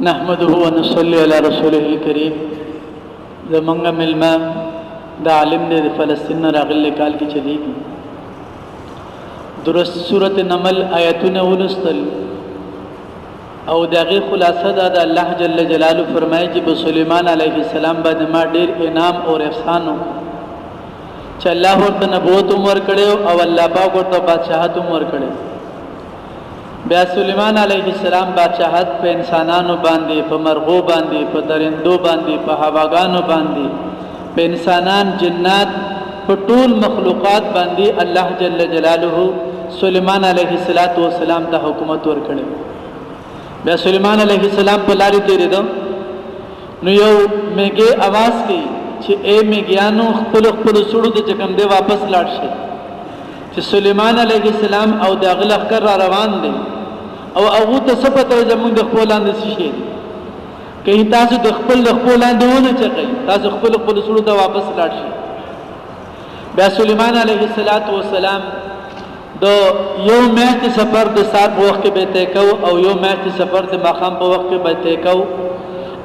نحمده ونصلي على رسوله الكريم. زمونږ ملما د عالم دی د فلسطین راغلی کال کې چلیږي. درست سورۃ نمل آیتونه ولستل او دغه خلاصه ده د الله جل جلاله فرمایي چې په سليمان علیه السلام باندې ما ډېر انعام او احسان چې الله ورته نبوت عمر کړو او الله پاک ورته بادشاہت عمر کړو. بیا سليمان علیه السلام بادشاہت په انسانانو باندې، په مرغو باندې، په درندو باندې، په هواګانو باندې، په انسانان، جنات، په ټول مخلوقات باندې الله جل جلاله سليمان علیه السلام ته حکومت ورکړي. بیا سليمان علیه السلام په لارې تیرېدو نو یو میګي आवाज کوي چې اے میګیانو خپل سړو ته چکم دی واپس لاړ شي. چې سليمان علیه السلام او د هغه لښکر را روان دي او هغه ته څه پته زموږ د خپل لاندې شي کوي. تاسو د خپل لاندې ونه چقئ، تاسو خپل سړو ته واپس لاړ شي. بیا سليمان علیه السلام د یو میاشت سفر د سات په وخت کې به طے کو او یو میاشت سفر د ماښام په وخت کې به طے کو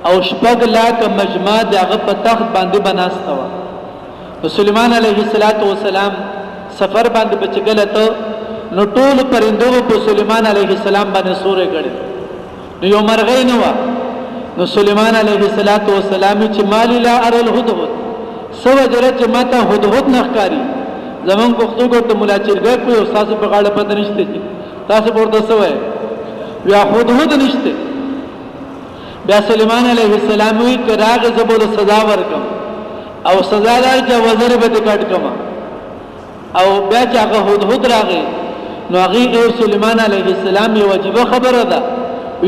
او شپږ لاکه مجمع د هغه په تخت باندې بناسته وه. نو سليمان علیه السلام سفر باندې بچګلته نو ټول پرندو په سليمان علیه السلام باندې سورې کړي. نو یو مرغۍ نه و. نو سليمان علیه السلام چې مالی لا ار الهدهد سو جره چې ماته هدهد نه ښکاري. زمون پښتو ګوت مولا چرګ کوي او تاسو په غاړه پته نشته چې تاسو ورته سوې بیا هدهد نشته. بیا سليمان علیه السلام وی کراغ زبول سزا ورکم او سزا دار چې وزر به کټ کما او بیا چې هغه هدهد راغی نو هغه سليمان علیه السلام یو واجب خبره ده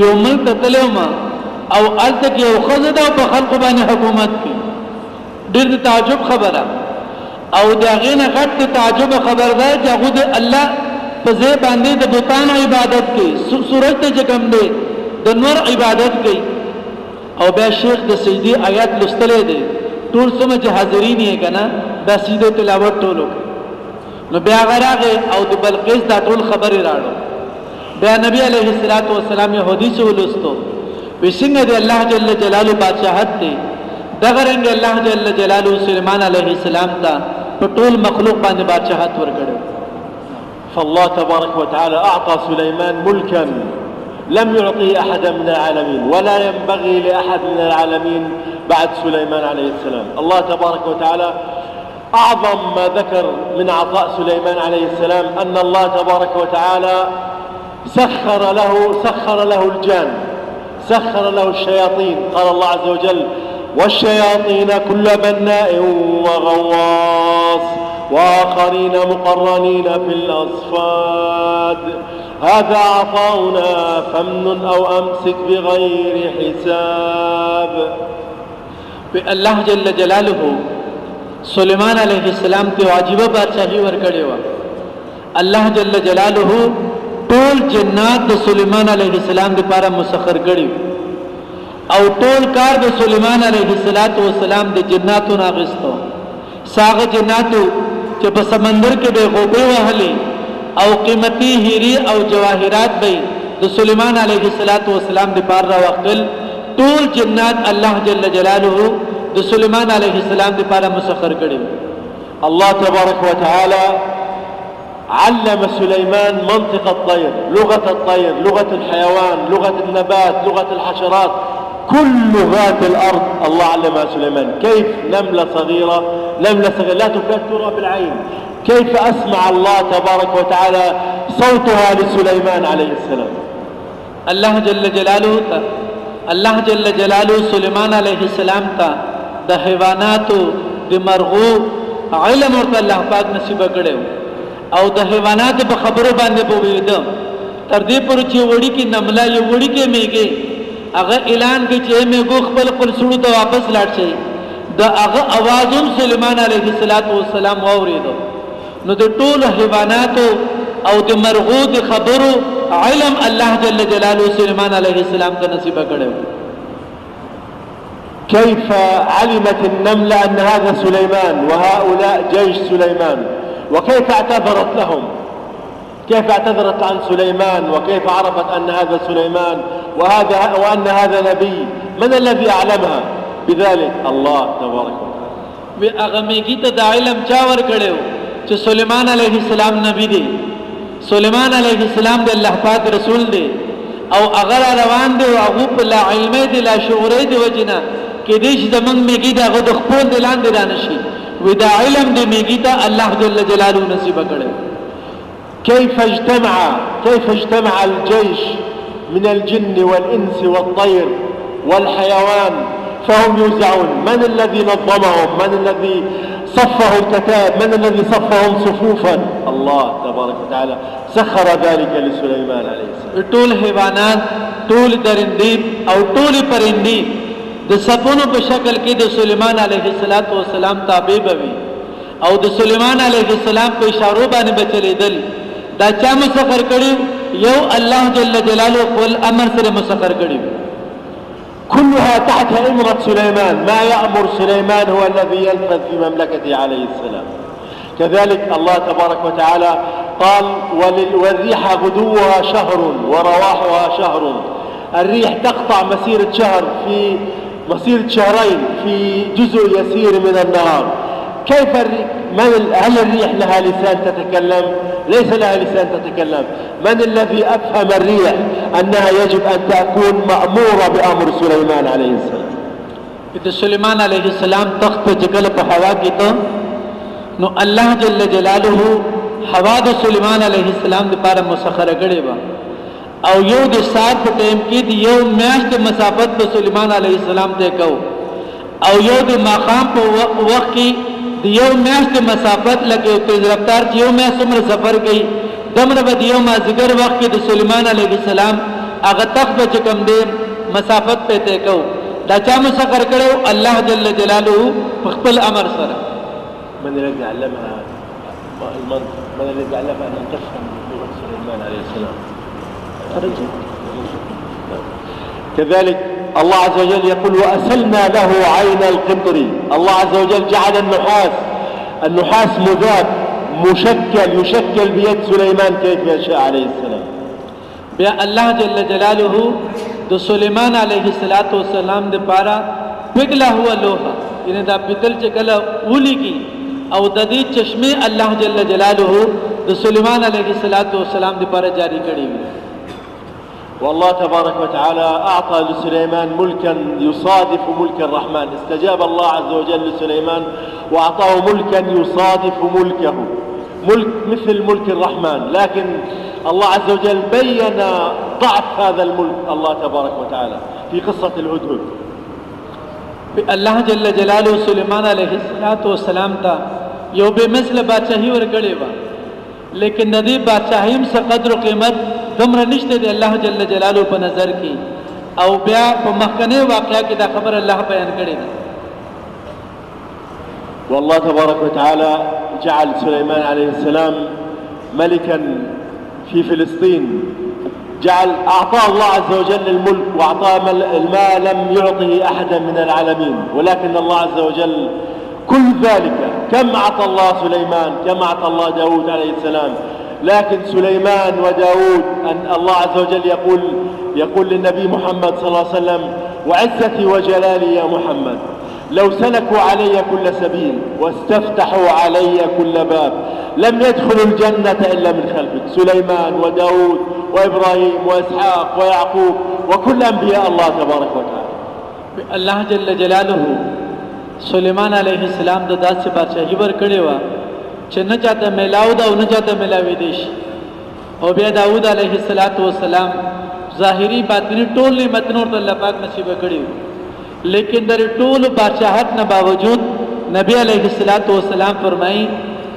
یو ملک تلوما او الته کې یو خزده په خلق باندې حکومت کوي. ډېر تعجب خبره او دغه نه غټ تعجب خبر ده چې هغه د الله په ځای باندې د بوتانو عبادت کوي، سورج ته کوم دی د نور عبادت کوي. او بیا شیخ د سجدي آیات لستلې دي ټول سمجه حاضرین یې کنه د سجده تلاوت ټولو. نو بیا غراغه او د بلقیس دا ټول خبرې راړو. بیا نبی علیه السلام یې حدیث ولستو وسنګ دی الله جل جلاله بادشاہت دی دغه رنګ الله جل جلاله سليمان علیه السلام ته په ټول مخلوق باندې بادشاہت ورکړو. فالله تبارك وتعالى أعطى سليمان ملكا لم يعطيه أحدا من العالمين ولا ينبغي لأحد من العالمين بعد سليمان عليه السلام. الله تبارك وتعالى أعظم ما ذكر من عطاء سليمان عليه السلام أن الله تبارك وتعالى سخر له الجان، سخر له الشياطين. قال الله عز وجل والشياطين كل بناء وغواص وآخرين مقرنين في الأصفاد هذا عطاؤنا فامنن أو أمسك بغير حساب. الله جل جلاله سليمان علیه السلام ته واجب بادشاہي ورکړې و. الله جل جلاله ټول جنات د سليمان علیه السلام لپاره مسخر کړي او ټول کار د سليمان علیه السلام د جناتو ناغستو. ساغه جناتو چې په سمندر کې به غوبه وهلي او قیمتي هيري او جواهرات به د سليمان علیه السلام لپاره راوخل. ټول جنات الله جل جلاله د سليمان علیه السلام لپاره مسخر کړي. الله تبارك وتعالى علم سليمان منطق الطير، لغة الطير، لغة الحيوان، لغة النبات، لغة الحشرات، كل لغات الأرض الله علمها سليمان. كيف نملة صغيرة لا ترى بالعين كيف أسمع الله تبارك وتعالى صوتها لسليمان عليه السلام. الله جل جلاله سليمان عليه السلام ته د حیواناتو د مرغو علم ورته الله پاک نصیب کړو او د حیواناتو په خبرو باندې پوهیدم تر دې پر چې وړي کې نمله یو وړي کې میږي هغه اعلان کې چې میږو خپل سړو ته واپس لاړ شي. د هغه اوازم سليمان علیه السلام واوریدو. نو د ټول حیواناتو او د مرغو د خبرو علم الله جل جلاله سليمان علیه السلام ته نصیب کړو. كيف علمت النملة أن هذا سليمان وهؤلاء جيش سليمان وكيف اعتذرت لهم؟ كيف اعتذرت عن سليمان وكيف عرفت أن هذا سليمان وأن هذا نبي. من الذي أعلمها بذلك؟ الله تبارك وتعالى. وی هغه میږي ته د علم چا ورکړو چې سليمان عليه السلام نبی دی، سليمان عليه السلام د الله پاک رسول دی، او هغه روان دی او هغه په لا علمي دی لا شعوري دی وجنه کې دې چې زمنګ میږي دغه د خپل دلان دی رانشي وی دا علم دی میږي ته الله جل جلاله نصیب کړو. كيف اجتمع الجيش من الجن والإنس والطير والحيوان فهم يوزعون؟ من الذي نظمهم؟ من الذي صفه الكتاب؟ من الذي صفهم صفوفا؟ الله تبارك وتعالى سخر ذلك لسليمان عليه السلام. ټول حیوانات، ټول درندې او ټول پرندې د صفونو په شکل کې د سليمان عليه السلام تابع بوي او د سليمان عليه السلام په اشارو باندې بچلیدل. دا چا مسخر کړي؟ یو الله جل جلاله خپل امر سره مسخر کړي. كلها تحت إمرة سليمان. ما يأمر سليمان هو الذي ينفذ في مملكته عليه السلام. كذلك الله تبارك وتعالى قال والريح غدوها شهر ورواحها شهر. الريح تقطع مسيرة شهر في مسيرة شهرين في جزء يسير من النهار. كيف الريح؟ هل الريح لها لسان تتكلم؟ ليس لها لسان تتكلم. من الذي أفهم الريح أنها يجب أن تكون مأمورة بأمر سليمان عليه السلام؟ إذا سليمان عليه السلام تخت جگل په هوا کې ته نو الله جل جلاله هوا د سليمان عليه السلام لپاره مسخره کړې و او یو د سات په ټیم کې د یو میاشت مسافت په سليمان عليه السلام ته کو او یو د ماقام په وخت کې د یو میاشت مسافت لکه تیز رفتار چې یو میاشت عمر سفر کوي دمر به د یو مازیګر وخت کې د سليمان عليه السلام هغه تخت به کم دی مسافت په ته کو. دا چا مسخر کړو؟ الله جل جلاله په خپل امر سره. من الذي علمها المنطق؟ من الذي علمها أن تفهم لغة سليمان عليه السلام؟ كذلك الله عز وجل يقول وأسلنا له عين القطر. الله عز وجل جعل النحاس مذاب مشكل يشكل بيد سليمان كيف يشاء عليه السلام. بیا الله جل جلاله د سليمان عليه السلام د پاره پګلا هوا لوحه یعنی دا پتل چې کله اولی کی او د دې چشمه الله جل جلاله د سليمان عليه السلام د پاره جاری کړی. والله تبارك وتعالى أعطى لسليمان ملكا يصادف ملك الرحمن. استجاب الله عز وجل لسليمان وأعطاه ملكا يصادف ملكه، ملك مثل ملك الرحمن، لكن الله عز وجل بين ضعف هذا الملك الله تبارك وتعالى في قصة الهدهد. الله جل جلاله سليمان عليه السلام تا یو به مثل بادشاہي ورکړي و لیکن ندی بادشاہیم سے قدر و قیمت دمر نشته دی الله جل جلاله په نظر کې او بیا په مخکنه واقعیا کې دا خبر الله بیان کړی دی. والله تبارك وتعالى جعل سليمان عليه السلام ملكا في فلسطين. أعطاه الله عز وجل الملك وأعطاه ما لم يعطه أحدا من العالمين، ولكن الله عز وجل كل ذلك كم أعطى الله سليمان، كم أعطى الله داود عليه السلام. لكن سليمان وداود أن الله عز وجل يقول للنبي محمد صلى الله عليه وسلم وعزتي وجلالي يا محمد لو سلكوا علي كل سبيل واستفتحوا علي كل باب لم يدخلوا الجنة إلا من خلفك. سليمان وداود وإبراهيم وإسحاق ويعقوب وكل أنبياء الله تبارك وتعالى. الله جل جلاله سليمان عليه السلام د داسې بادشاہي ورکړې و چې نه چاته ملاو دا او نه چاته ملاوي دي شي. او بیا داود عليه السلام ظاهري باطني ټول نعمتونه ورته الله پاک نصیب کړی، لیکن در ټول بادشاہت نه باوجود نبی عليه السلام فرمایي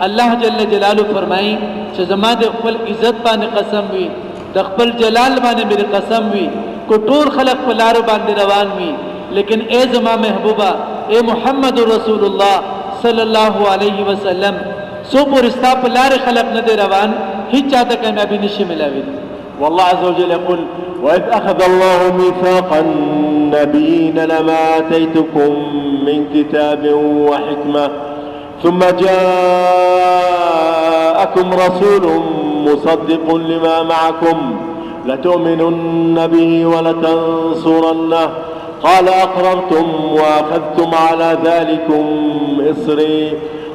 الله جل جلاله فرمایي چې زما د خپل عزت باندې قسم وي، د خپل جلال باندې مې قسم وي، کو ټول خلق په لار باندې روان وي، لیکن اے زما محبوبا اے محمد رسول الله صلی الله علیه وسلم سو پر استا په لار خلق نه دی روان هیڅ چاته کامیابی نشي ملاوي. والله عز وجل يقول وإذ أخذ الله ميثاق النبيين لما آتيتكم من كتاب وحكمة ثم جاءكم رسول مصدق لما معكم لتؤمنن به ولتنصرنه قال أقررتم وأخذتم على ذلكم إصري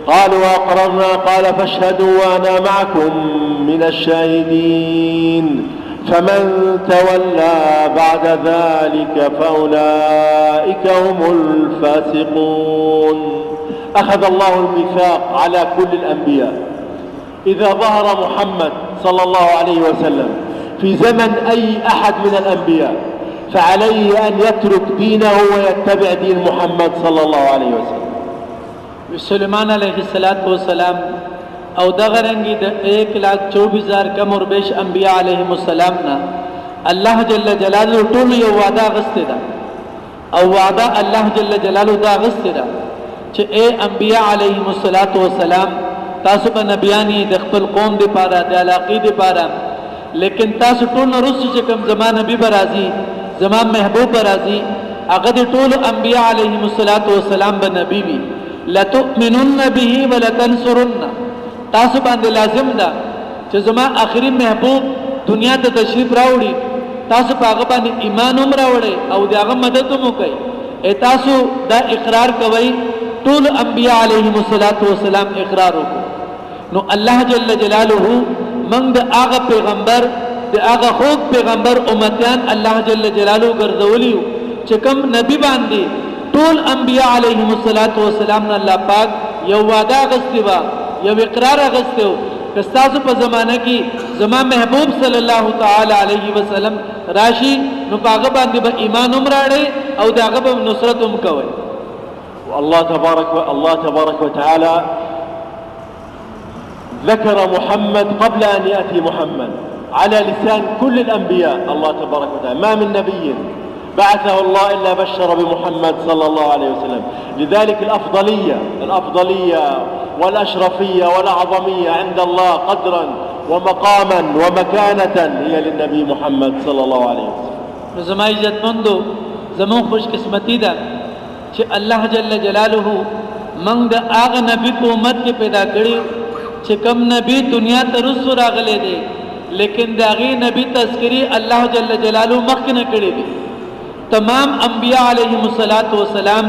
قالوا أقررنا قال فاشهدوا وأنا معكم من الشاهدين فمن تولى بعد ذلك فأولئك هم الفاسقون. أخذ الله الميثاق على كل الأنبياء إذا ظهر محمد صلى الله عليه وسلم في زمن أي أحد من الأنبياء فعليه أن يترك دينه ويتبع دين محمد صلى الله عليه وسلم. سلیمان علیہ السلام او دغرنگی دا 1,24,000 کم اور بیش انبیاء علیہم السلام نا اللہ جل جلالو طول یو وعدہ غسط دا او وعدہ اللہ جل جلالو دا غسط دا چھ اے انبیاء علیہم السلام تاسو با نبیانی دخپل قوم دی پارا دی علاقی دی پارا لیکن تاسو طول نرس چکم زمان نبی برازی زمان محبوب برازی اغد طول انبیاء علیہم السلام بنبی بی لتؤمنن به ولتنصرن تاسو باندې لازم ده چې زما آخري محبوب دنیا ته تشریف راوړي تاسو په هغه باندې ایمان هم راوړئ او د هغه مدد هم وکړئ تاسو دا اقرار کوئ ټول انبیاء علیهم السلام اقرار وکړو نو الله جل جلاله موږ د هغه پیغمبر د هغه خوږ پیغمبر امتیان الله جل جلاله ګرځولیو چې کوم نبی باندې طول انبیاء علیهم السلام نے اللہ پاک یو وعدہ غستی با یو اقرار غستی ہو کستاسو پا زمانہ کی زمان محبوب صلی اللہ تعالی علیہ وسلم راشی نو پاغبان دی با ایمان امراڑے او دی اغبا نصرت امکوئے. الله تبارك وتعالى ذكر محمد قبل أن يأتي محمد على لسان كل الأنبياء. الله تبارك وتعالى ما من نبي بعثه الله إلا بشر بمحمد صلى الله عليه وسلم. لذلك الأفضلية والأشرفية والأعظمية عند الله قدرا ومقاما ومكانة هي للنبي محمد صلى الله عليه وسلم. زما عزت مندو زمون خوش قسمتی دا چې الله جل جلاله من دا آغا نبی کو امت کے پیدا کری چې کم نبی دنیا ترسو راغلے دے لیکن داغی نبی تذکری اللہ جل جلاله مخنا کری دی. تمام انبیاء علیہم السلام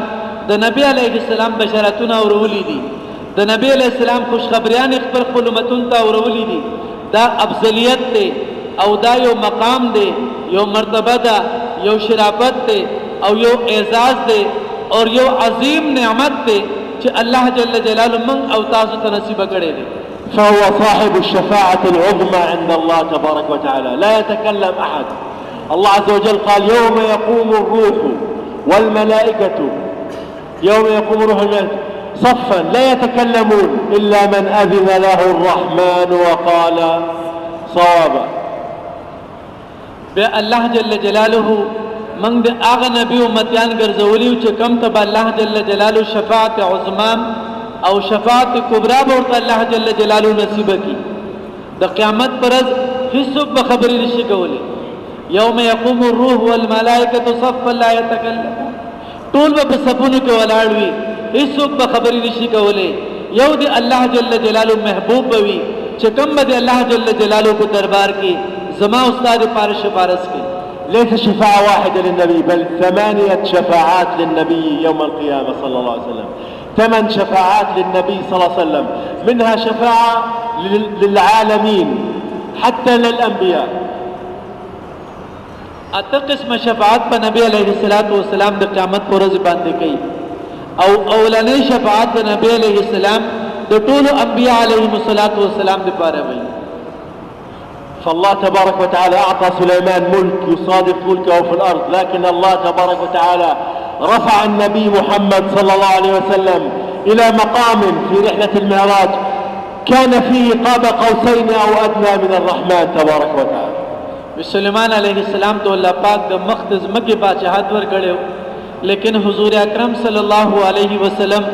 دا نبی علیہ السلام بشارتون اورولی دی دا نبی علیہ السلام خوشخبریان اخبر خلومتون تا اورولی دی دا افضلیت دے او دا یو مقام دے یو مرتبہ دا یو شرافت دے او یو اعزاز دے اور یو عظیم نعمت دے چھ اللہ جل جلالہ من او تاسو تنصیب کرے دے. فهو صاحب الشفاعة العظمى عند الله تبارك وتعالى لا يتكلم أحد. الله عز وجل قال يوم يقوم الروح والملائكة صفا لا يتكلمون إلا من أذن له الرحمن وقال صوابا. الله جل جلاله من دے آغا نبی امتیان گرزولیو چه کم تب اللہ جل جلاله شفاعت عظمام او شفاعت کبرا بورتا اللہ جل جلاله نصیب کی دا قیامت پرز حسب بخبری رشی کولی یوم یقوم الروح والملائکة صفا لا يتکلمون طول بسپونو کے ولاڑوی حسب بخبری رشی کولی یو دی اللہ جل جلاله محبوب بوی چکم دی اللہ جل جلاله کو دربار کی زما استاد پارش پارس کی. ليس شفاعة واحدة للنبي بل 8 شفاعات للنبي يوم القيامة صلى الله عليه وسلم. 8 شفاعات للنبي صلى الله عليه وسلم منها شفاعة للعالمين حتى للأنبياء. قسم شفاعت پا نبی علیہ السلام دا قیامت پورز باندے کئی او اولانی شفاعت پا نبی علیہ السلام دا طول انبیاء علیہ السلام دا پارا بھئی. فالله تبارك وتعالى أعطى سليمان ملك يصادف ملكه في الأرض لكن الله تبارك وتعالى رفع النبي محمد صلى الله عليه وسلم إلى مقام في رحلة المعراج كان فيه قاب قوسين أو أدنى من الرحمن تبارك وتعالى. سلیمان علیہ السلام تو اللہ پاک دا مخدز مکی بادشاہت ور کڑے ہو لیکن حضور اکرم صلی اللہ علیہ وسلم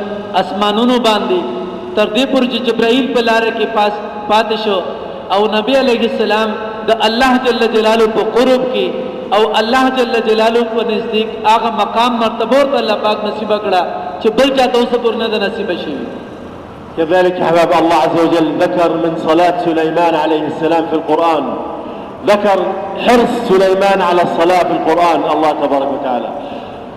اسمانونو باندی تردی پر جبرائیل پہ لارے کے پاس پاتشو او نبی علیہ السلام دا اللہ جل جلالہ پہ قرب کی او اللہ جل جلالہ پہ نزدیک آغا مقام مرتبور تا اللہ پاک نصیب کڑا چھ بلچا تو سپر ندہ نصیب شیوی. كذلك حباب الله عز وجل ذكر من صلاة سليمان عليه السلام في القرآن ذكر حرص سليمان على الصلاة في القرآن الله تبارك وتعالى.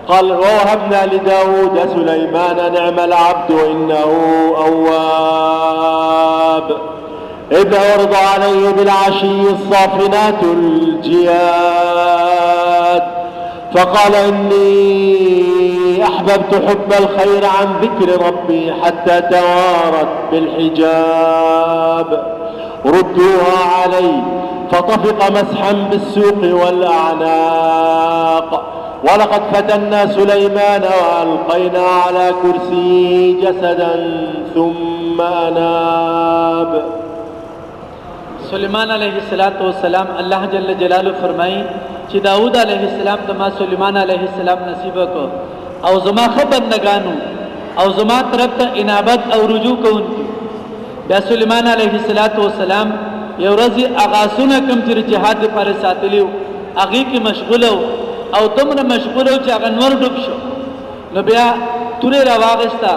قال ووهبنا لداود سليمان نعم العبد إنه أواب إذ عرض عليه بالعشي الصافنات الجياد فقال إني أحببت حب الخير عن ذكر ربي حتى توارت بالحجاب ردوها علي فطفق مسحا بالسوق والأعناق ولقد فتنا سليمان وألقينا على كرسيه جسدا ثم أناب. سلیمان علیہ السلام اللہ جل جلالہ فرمائی چې داود علیہ السلام تما سلیمان علیہ السلام نصیب کو او زما خبر نگانو او زما طرف ته انابت او رجوع کوونکی. بیا سلیمان علیہ السلام یو ورځ اغاسونه کم چې جهاد لپاره ساتلیو هغه کې مشغول او دومره مشغول چې هغه نور ډوب شو. نو بیا تورې راواغستا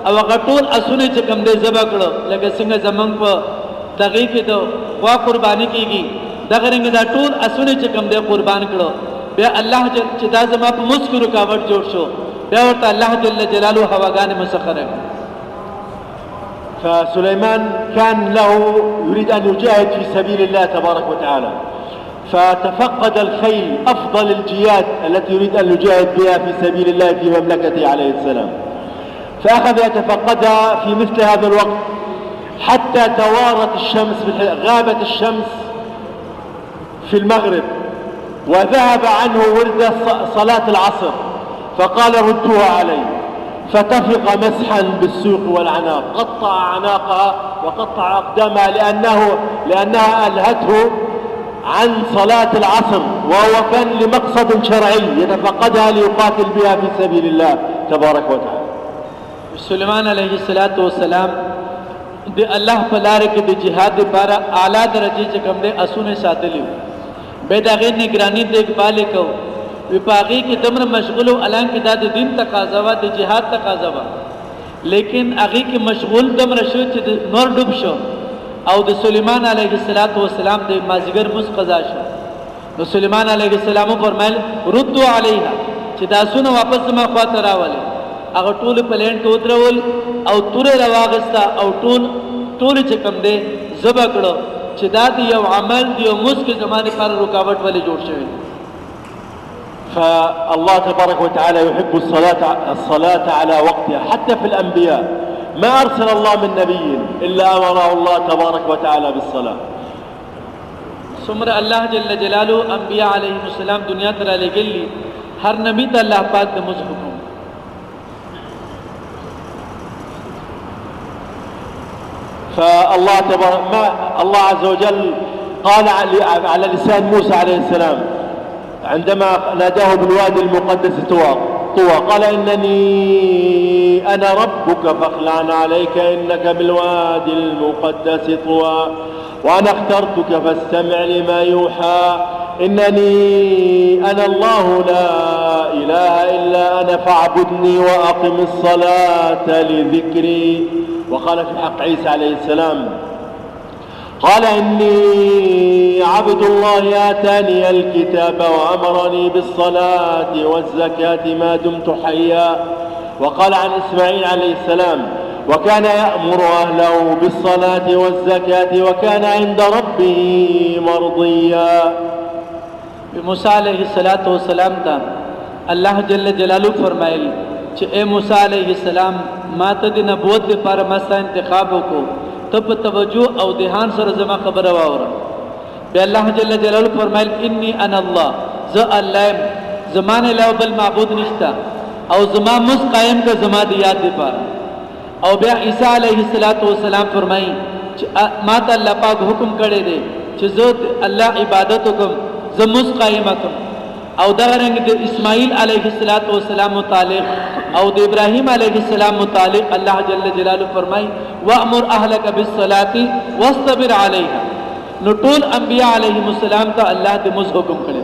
او هغه ټول اسونه چې کم دې ذبح کړو لکه څنګه زمنګ په دغه کې ته وا قرباني کیږي دغه رنګ دا ټول اسونه چې کم دې قربان کړو. بیا الله چې دا زما په مسکو رکاوټ جوړ شو بیا ورته الله جل جلاله هواګان مسخر کړ. فسليمان كان له يريد أن يجاهد في سبيل الله تبارك وتعالى فتفقد الخيل أفضل الجياد التي يريد أن يجاهد بها في سبيل الله في مملكته عليه السلام فأخذ يتفقدها في مثل هذا الوقت حتى توارت الشمس غابت الشمس في المغرب وذهب عنه ورد صلاة العصر فقال ردوها علي فتفق مسحا بالسوق والعناق قطع عناقها وقطع أقدامها لأنها ألهته عن صلاة العصر وهو كان لمقصد شرعي يتفقدها ليقاتل بها في سبيل الله تبارك وتعالى. سليمان عليه السلام د الله په لار کې د جهاد لپاره اعلی درجه چې کوم دې اسونه ساتلیو به دا غي نگرانی د اقبال کو وی پاغي کې دمر مشغول اعلان کې د دین تقاضا وا د جهاد تقاضا وا لیکن هغه کې مشغول دمر شو چې نور ډوب شو او د سليمان عليه السلام د مازیګر مس قضا شو. نو سليمان عليه السلام فرمایل ردوا عليها چې دا سونه واپس ما خواته راولې هغه ټول پلان کې ودرول او تورې راواغستا او ټول چې کم دې ذبح کړو چې دا یو عمل دی او مسکه زمانه پر رکاوټ ولې جوړ شوی. فالله تبارك وتعالى يحب الصلاة على وقتها حتى في الأنبياء ما أرسل الله من نبي إلا أمره الله تبارك وتعالى بالصلاة. سمر الله جل جلاله انبیاء علیهم السلام دنیا ترا لګلی هر نبی ته الله پاک د مز حکم. فالله تبارك الله عز وجل قال على لسان موسى عليه السلام عندما ناداه بالوادي المقدس طوى قال إنني أنا ربك فاخلع عليك إنك بالوادي المقدس طوى وأنا اخترتك فاستمع لما يوحى إنني أنا الله لا إله إلا أنا فاعبدني وأقم الصلاة لذكري. وقال في حق عيسى عليه السلام قال إني عبد الله آتاني الكتاب وأمرني بالصلاة والزكاة ما دمت حيا. وقال عن إسماعيل عليه السلام وكان يأمر أهله بالصلاة والزكاة وكان عند ربه مرضيا. موسى عليه السلام تا الله جل جلاله فرمایل چې اے موسی علیہ السلام ما ته د نبوت لپاره مستا انتخاب وکړو ته په توجه او ذهان سره زما خبره واوره. بیا الله جل جلاله فرمایل انی انا الله ز الله زمانه له بل معبود نشتا او زما مس قائم کا زما د یاد لپاره. او بیا عیسی علیہ السلام فرمایي چې ما ته الله پاک حکم کړی دی چې زه الله عبادت وکم زموس قائم کم. او دا رنګ د اسماعیل علیہ السلام متعلق او د ابراهیم علیہ السلام متعلق الله جل جلاله فرمای وامر اهلک بالصلاه واصطبر علیها. نو ټول انبیاء علیهم السلام ته الله د مز حکم کړي.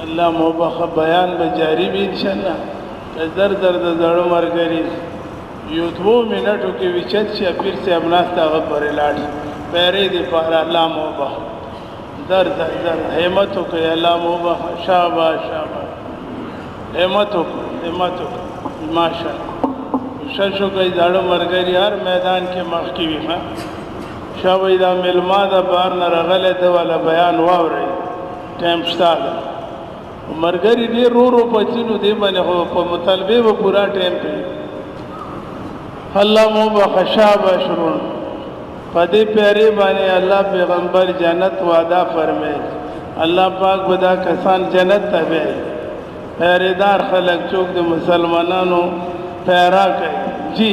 الله مبخ بیان به جاری وي ان شاء الله. زر زر د زړو مرګري یو 2 منټو کې وچت شي پیر سے امناستا غبر لاړ پیرې دې پر الله موبه در در در همت وکي الله موبه شاباش شاباش همت وکي ماشاءالله ششو کوي ځاړو مرګري هر میدان کې مخ کې وي ها شاوې دا ملما دا بار نه رغله ته ولا بیان واوري ټایم شته مرګري دې رو رو پچینو دې باندې هو په مطالبه و پورا ټایم کوي الله مو بخشابه شروع پدې پیری باندې الله پیغمبر جنت وعده فرمایي الله پاک ودا کسان جنت ته وي پیریدار خلک چوک د مسلمانانو پیرا کوي جی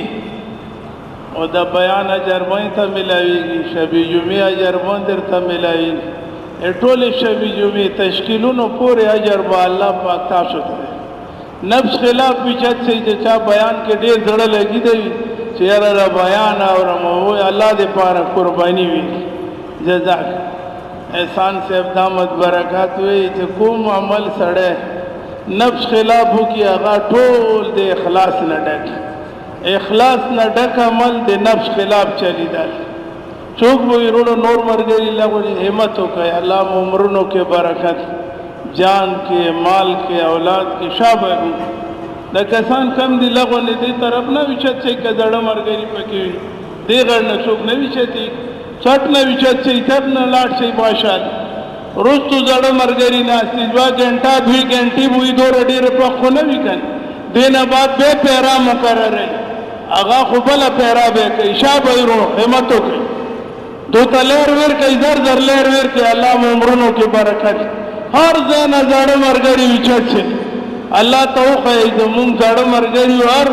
او دا بیان اجر مې ته ملاويږي شبي جمعه اجر مې درته ملاويږي ټول شبي جمعه تشکیلونو پورې اجر به الله پاک تاسو ته نفس خلاف پیچت سي چې بیان کې ډېر زړه لګي دی چې را بیان اورم او الله دې پاره قرباني وي جزاک احسان سے دامت برکات وي چې کوم عمل سره نفس خلاف کی هغه ټول د اخلاص نه ډک اخلاص نه ډک عمل د نفس خلاف چلی دی څوک وې ورونو نور مرګري لغوي همت وکي الله عمرونو کې برکت جان کې مال کې اولاد کې شابه د کسان کم دی لغو نه دی طرف نه وچت چې کډړ مرګري پکې دی غړ نه څوک نه وچتي څټ نه وچت چې تب نه لاټ شي ماشاءالله روستو زړه مرګري نه استجوا غنټه 2 غنټي وې دور ډېر په خو نه وکړ دینه بعد به پیرا مقرره اغا خو بل پیرا به کې شابه ورو همت وکي دو تلر ور کوي در در لر ور کې الله عمرونو کې برکت هر ځای نه زړه مرګري وچت شي الله توخه زمون زړه مرګري ور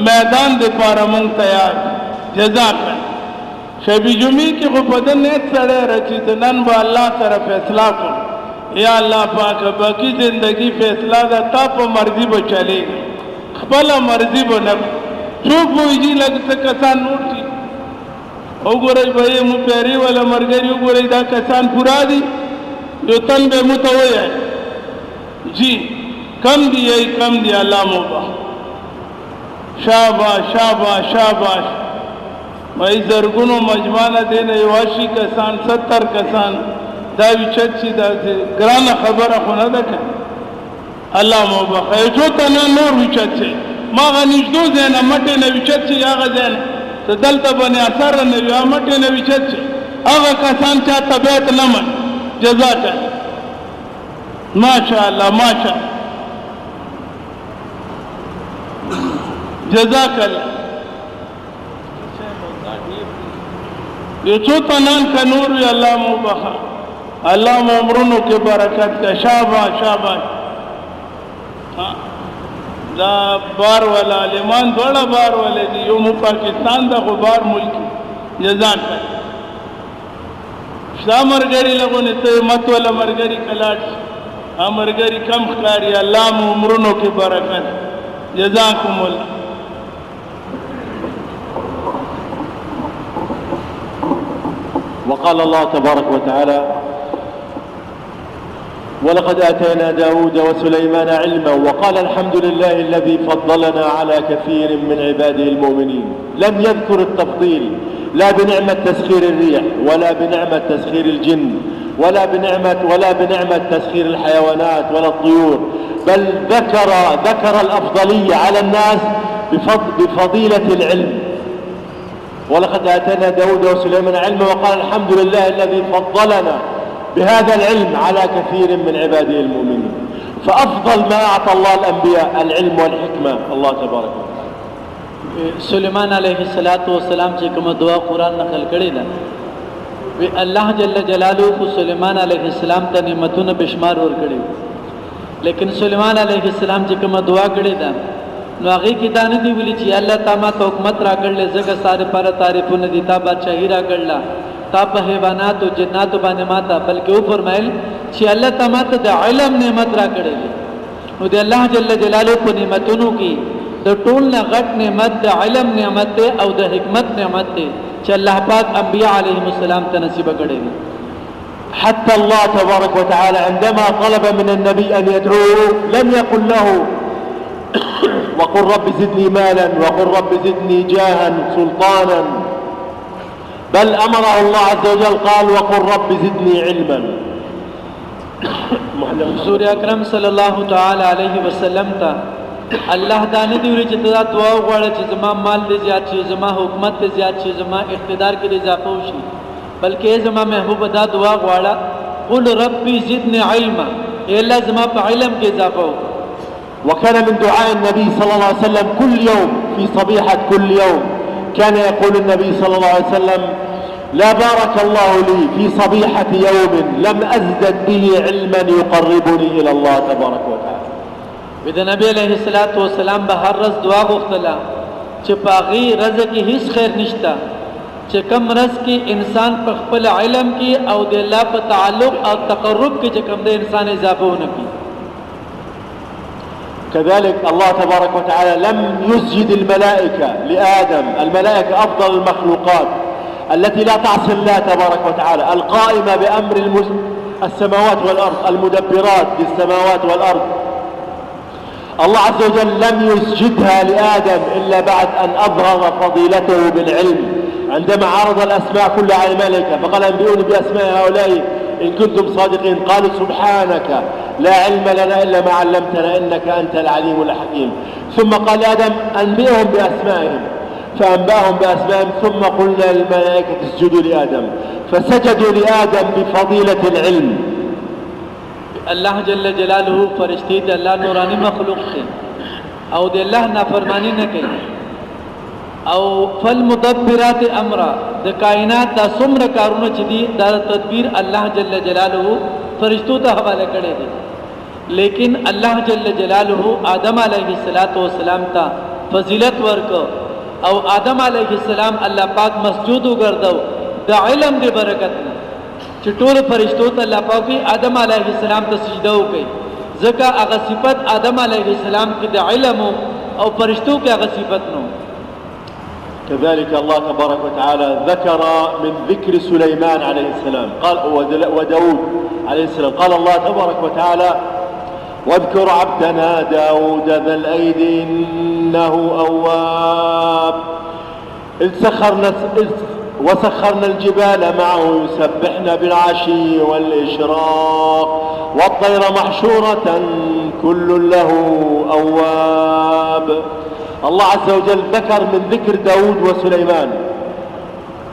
میدان دې پاره مونږ تیار جزاک شبي جمعې کې خو بدن نیت سره رچې نن به الله سره فیصله کو یا الله پاک باقی زندگی فیصله ده تا په مرضی به چلے خپل مرضی به نه څوک وایي لږ څه کسان نور دي وګورئ به مو پیری ولا مرګري وګورئ دا کسان پورا دي جو تن به متوي جی کم دی ای کم دی الله موبا شاباش شاباش شاباش وای زرګونو مجمانه دین یواشي کسان 70 کسان دا وچت چې دا ګران خبره خو نه ده الله موبا خیجو ته نور وچت چې ما غنښدو زنه مټه نه وچت چې هغه زنه دلته باندې اثر نه وي مټه نه وچت چې هغه کسان چې طبيعت نه من جزاک ماشاء الله ماشاء جزاک الله یو څو تنان کا نور وی الله مبخا الله عمرونو کې برکت کا شاباش شاباش دا بار ولا عالمان دوړه بار ولې دی یو مو پاکستان د غبار ملک جزاک شامرګری لغونه ته مت ولا مرګری کلاټ امرګری کم خاري الله عمرونو کې برکت جزاکم الله وقال الله تبارك وتعالى ولقد آتينا داود وسليمان علما وقال الحمد لله الذي فضلنا على كثير من عباده المؤمنين لم يذكر التفضيل لا بنعمة تسخير الريح ولا بنعمة تسخير الجن ولا بنعمة تسخير الحيوانات ولا الطيور بل ذكر الأفضلية على الناس بفضيلة العلم ولقد آتينا داود وسليمان علما وقال الحمد لله الذي فضلنا بهذا العلم على كثير من عباده المؤمنين فأفضل ما أعطى الله الأنبياء العلم والحكمة الله تبارك وتعالى سليمان عليه الصلاة والسلام چې کوم دعا قرآن نقل کړی ده وی الله جل جلاله سليمان عليه السلام ته نعمتونه بشمار ور کړی لیکن سليمان عليه السلام چې کوم دعا کړی ده نو هغه کې دا نه دی ویلي چې الله تعالی ته حکومت راکړل زګه ساره پر تعریفونه دي تا بادشاہي راکړل تا په حیوانات او جنات باندې ماته بلکې او فرمایل چې الله تعالی ته د علم نعمت راکړل نو د الله جل جلاله په نعمتونو کې د ټول نه غټ نعمت د علم نعمت او د حکمت نعمت دی چې الله پاک انبیاء علیهم السلام ته نصیب کړی حتى الله تبارك وتعالى عندما طلب من النبي أن يدعوه لم يقل له وقل رب زدني مالا وقل رب زدني جاها سلطانا، بل أمره الله عز وجل قال وقل رب زدني علما. حضور اکرم صلی الله تعالی علیه وسلم ته الله دا نه دی ویلي چې ته دا دعا وغواړه چې زما مال دې زیات شي، زما حکومت دې زیات شي، زما اقتدار کې دې اضافه وشي، بلکې زما محبوب دا دعا غواړه قل ربي زدني علما، اے الله زما په علم کې اضافه وکړه. وكان من دعاء النبي صلى الله عليه وسلم كل يوم في صبيحة كل يوم كان يقول النبي صلى الله عليه وسلم لا بارك الله لي في صبيحة يوم لم أزدد به علما يقربني إلى الله تبارك وتعالى. د نبی علیہ الصلوۃ والسلام به هر ورځ دعا غوښتله چې په هغې ورځ کې هیڅ خیر نشته چې کم ورځ کې انسان په خپل علم کې او د الله په تعلق او تقرب کې چې کوم د انسان اضافه ونه کړي. كذلك الله تبارك وتعالى لم يسجد الملائكة لآدم. الملائكة أفضل المخلوقات التي لا تعصي الله تبارك وتعالى، القائمة بأمر السماوات والأرض، المدبرات للسماوات والأرض. الله عز وجل لم يسجدها لآدم إلا بعد أن أظهر فضيلته بالعلم، عندما عرض الأسماء كلها على الملائكة فقال أنبئوني بأسماء هؤلاء إن كنتم صادقين، قالوا سبحانك لا علم لنا إلا ما علمتنا إنك أنت العليم الحكيم. ثم قال آدم أنبئهم بأسمائهم فأنبأهم بأسمائهم، ثم قلنا للملائكة اسجدوا لآدم فسجدوا لآدم بفضيلة العلم. الله جل جلاله فرشتي د الله نوراني مخلوق دي او د الله نافرمانی نه کوي او فالمدبرات امر د کائنات د څومره کارونه چې دي د تدبیر الله جل جلاله فرشتو ته حواله کړی دي، لیکن الله جل جلاله آدم علیه السلام ته فضیلت ورکو او آدم علیه السلام الله پاک مسجود وګرځاو د علم دی برکت نه چې ټول فرشتو ته الله پاک آدم علیه السلام ته سجده وکړي، ځکه هغه صفت آدم علیه السلام کې د علم او فرشتو کې هغه صفت نو. كذلك الله تبارك وتعالى ذكر من ذكر سليمان عليه السلام قال وداود عليه السلام، قال الله تبارك وتعالى واذكر عبدنا داود ذا الأيد إنه أواب إذ وسخرنا الجبال معه يسبحن بالعشي والإشراق والطير محشورة كل له أواب. الله عز وجل ذكر من ذكر داود وسليمان،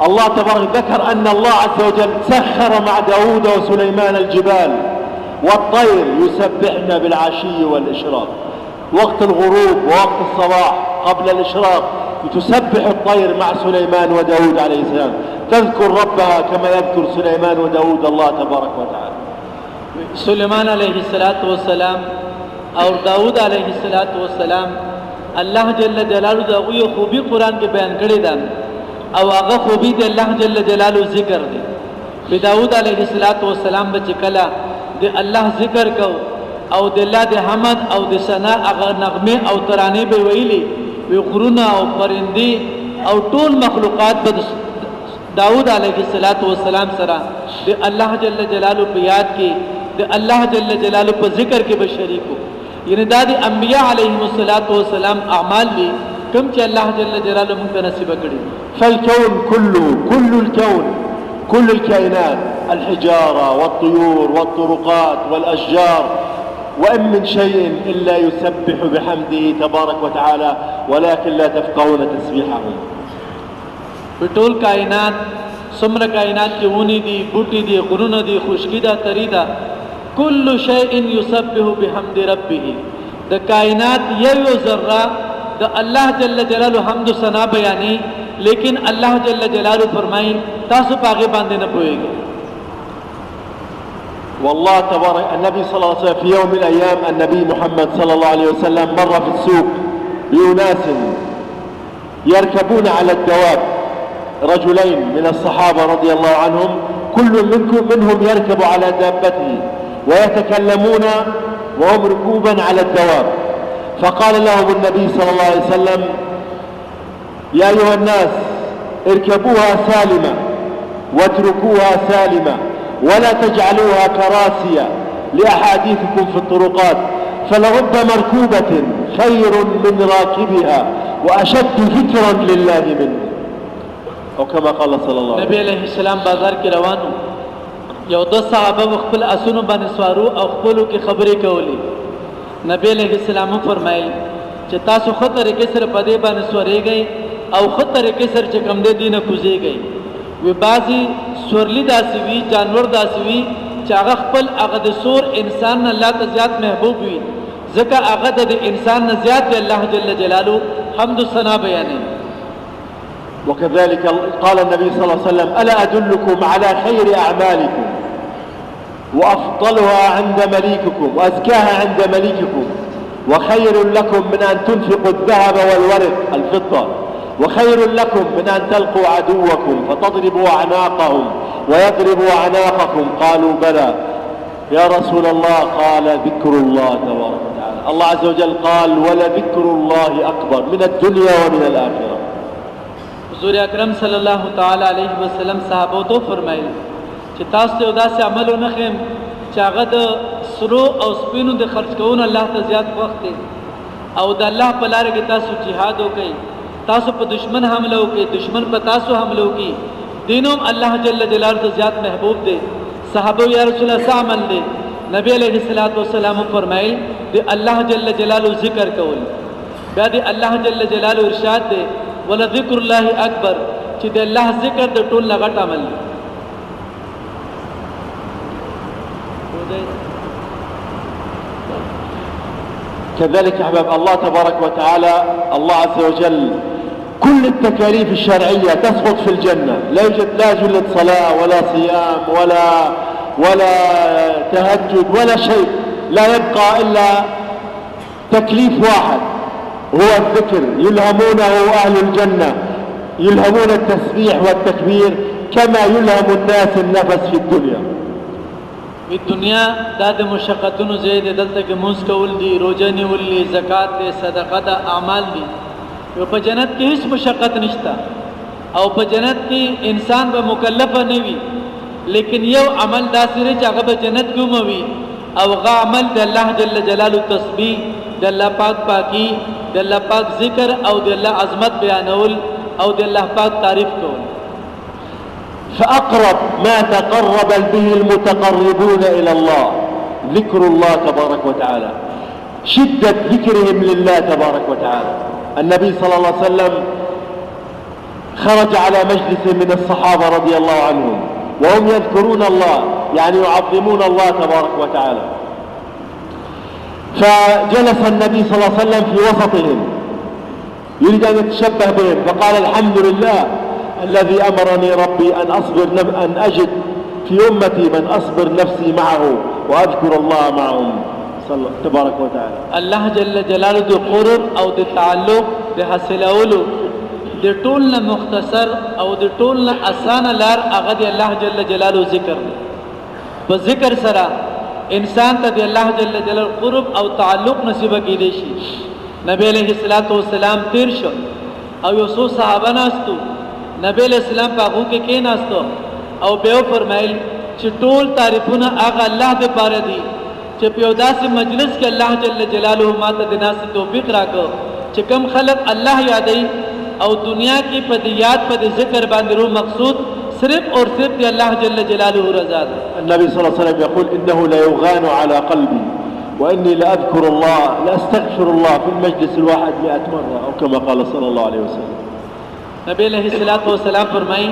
الله تبارك ذكر أن الله عز وجل سخر مع داود وسليمان الجبال والطير يسبحن بالعشي والإشراق، وقت الغروب ووقت الصباح قبل الإشراق تسبح الطير مع سليمان وداود عليه السلام، تذكر ربها كما يذكر سليمان وداود الله تبارك وتعالى. سليمان عليه السلام اور داود عليه السلام الله جل جلاله دا وی خوبی قرآن کې بیان کړی ده او هغه خوبی د الله جل جلاله ذکر دی. په داود علیه السلام به چې کله د الله ذکر کو او د الله د حمد او د ثنا هغه نغمه او ترانه به ویلي وی غرونه او پرندې او ټول مخلوقات به داود علیه السلام سره د الله جل جلاله په یاد کې د الله جل جلاله په ذکر کې به شریکو. یعنی دا د انبیاء علیهم السلام اعمال دي کوم چې الله جل جلاله موږ ته نصیب کړي. فالكون كله، كل الكون، كل الكائنات، الحجارة والطيور والطرقات والأشجار، وإن من شيء إلا يسبح بحمده تبارك وتعالى ولكن لا تفقهون تسبيحهم. بطول کائنات څومره کائنات کې ونی دي، بوټي دي، غرونه دي، خشکی ده، تری ده، كل شيء يسبح بحمد ربه. د کائنات یو ذره د الله جل جلاله حمد و ثنا بیانې، لیکن الله جل جلاله فرمایي تاسو پاغه باندې نه پوهیږئ. والله تبارك النبي صلى الله عليه وسلم في يوم من الأيام النبي محمد صلى الله عليه وسلم مر في السوق بأناس يركبون على الدواب، رجلين من الصحابة رضي الله عنهم كل منهم يركب على دابته ويتكلمون وهم ركوبا على الدواب، فقال لهم النبي صلى الله عليه وسلم يا أيها الناس اركبوها سالمة واتركوها سالمة ولا تجعلوها كراسي لأحاديثكم في الطرقات، فلرب مركوبة خير من راكبها وأشد فكرا لله منه، أو كما قال صلى الله عليه وسلم. نبی علیہ السلام بازار کې روانو، یو دو صحابه خپل اسونو باندې سوارو او خپلو کې خبرې کولې. نبی علیہ السلام فرمایل چې تاسو خو طریقې سره په دې باندې سورېږئ او خو طریقې سره چې کوم دې دینه کوزېږئ. وی بعضې سورلي داسې وي، جانور داسې وي چې هغه خپل هغه د سور انسان نه الله ته زیات محبوب وي، ځکه هغه د انسان نه زیات د الله جل جلاله حمد و ثنا بیانوي. وكذلك قال النبي صلى الله عليه وسلم: ألا أدلكم على خير أعمالكم وأفضلها عند مليككم وأزكاها عند مليككم، وخير لكم من أن تنفقوا الذهب والورق الفضة، وخير لكم من أن تلقوا عدوكم فتضربوا أعناقهم ويضربوا أعناقكم. قالوا: بلى يا رسول الله. قال: ذكر الله تبارك وتعالى. الله عز وجل قال: ولذكر الله أكبر من الدنيا ومن الآخرة. حضور اکرم صلی الله تعالی علیه وسلم صحابو ته فرمایل چې تاسو ته داسې عمل ونه ښیم چې هغه د سرو او سپینو د خرج کولو الله ته زیات وخت دی، او د الله په لاره کې تاسو جهاد وکړئ، تاسو په دشمن حمله وکړئ، دشمن په تاسو حمله وکړي، دینوم الله جل جلاله ته زیات محبوب دی. صحابه یا رسول الله څه عمل دی؟ نبی علیہ الصلوۃ والسلام فرمایل د الله جل جلاله ذکر کول. بیا د الله جل جلاله ارشاد دی ولذکر الله اکبر، چې د الله ذکر د ټول نه غټ عمل دی. كذلك يا احباب الله تبارك وتعالى، الله عز وجل كل التكاليف الشرعية تسقط في الجنة. لا يوجد لا جلة صلاة ولا صيام ولا تهجد ولا شيء، لا يبقى إلا تكليف واحد هو الذكر، يلهمونه أهل الجنة، يلهمون التسبيح والتكبير كما يلهم الناس النفس في الدنيا. په دنیا دا د مشقتونو ځای دی، دلته کې مونځ کول دي، روژه نیول دي، زکات دی، صدقه ده، اعمال دي. یو په جنت کې هیڅ مشقت نشته او په جنت کې انسان به مکلف نه وي، لیکن یو عمل داسې دی چې هغه به جنت کې هم وي، او هغه عمل د الله جل جلاله تسبیح، د الله پاک پاکی، د الله پاک ذکر او د الله عظمت بیانول او د الله پاک تعریف کول. فأقرب ما تقرب به المتقربون إلى الله ذكر الله تبارك وتعالى، شدة ذكرهم لله تبارك وتعالى. النبي صلى الله عليه وسلم خرج على مجلس من الصحابة رضي الله عنهم وهم يذكرون الله، يعني يعظمون الله تبارك وتعالى، فجلس النبي صلى الله عليه وسلم في وسطهم يريد أن يتشبه بهم، فقال: الحمد لله الذي أمرني ربي أن أجد في أمتي من أصبر نفسي معه وأذكر الله معهم تبارك وتعالى. الله جل جلاله د قرب او د تعلق د حاصلولو د ټول نه مختصر او د ټول نه اسانه لار هغه د الله جل جلاله ذکر دی. په ذکر سره انسان ته د الله جل جلاله قرب او تعلق نصیب کېدی شي. نبی علیہ الصلوۃ والسلام تیر شو او یو څو صحابه ناستو، نبی علیہ السلام په هغو کې کېناستو او بیا فرمایل چې ټول تعریفونه هغه الله د پاره دي چې په یو داسې مجلس کې الله جل جلاله ماته د ناس توفیق راکړ چې کم خلق الله یادوي او دنیا کې په دې یاد په دې ذکر باندې رو مقصود صرف اور صرف دی الله جل جلاله رضا ده. النبي صلى الله عليه وسلم يقول: إنه لا يغان على قلبي وإني لأذكر الله لأستغفر الله في المجلس الواحد 100 مرة، أو كما قال صلى الله عليه وسلم. نبی علیہ الصلوۃ والسلام فرمایي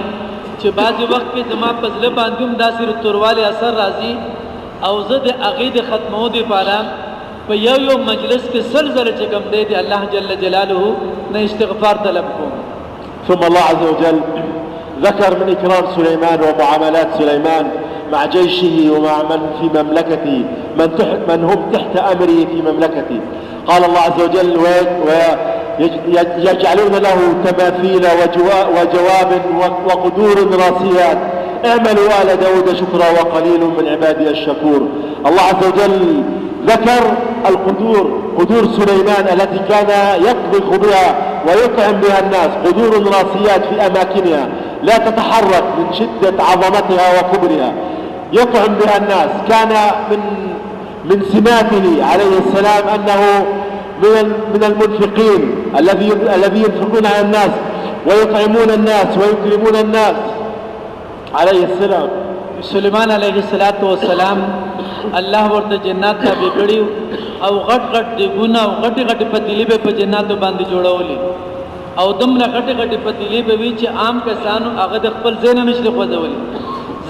چې بعض وخت کې زما په زړه باندې هم داسې تورواله اثر راځي او زه د هغې د ختمولو دپاره په یو مجلس کې سل ځله چې کوم دی د الله جل جلاله نه استغفار طلب کوم. ثم الله عز وجل ذكر من إكرام سليمان ومعاملات سليمان مع جيشه ومع من في مملكته، من هم تحت أمره في مملكته. قال الله عز وجل: يجعلون له تماثيل وجواب وقدور راسيات اعملوا آل داود شكرا وقليل من عبادي الشكور. الله عز وجل ذكر القدور، قدور سليمان التي كان يطبخ بها ويطعم بها الناس، قدور راسيات في أماكنها لا تتحرك من شدة عظمتها وكبرها، يطعم بها الناس. كان من سماته عليه السلام أنه من المنفقين الذي ينفقون على الناس ويطعمون الناس ويكرمون الناس عليه السلام. سلیمان علیہ السلام الله ورته جنات ته بګړیو او غټ غټ دیګونه او غټ غټ پتیلې به په جناتو باندې جوړولې او دمره غټ غټ پتیلې به وی چې عام کسانو هغه د خپل ځین نشي خوځولې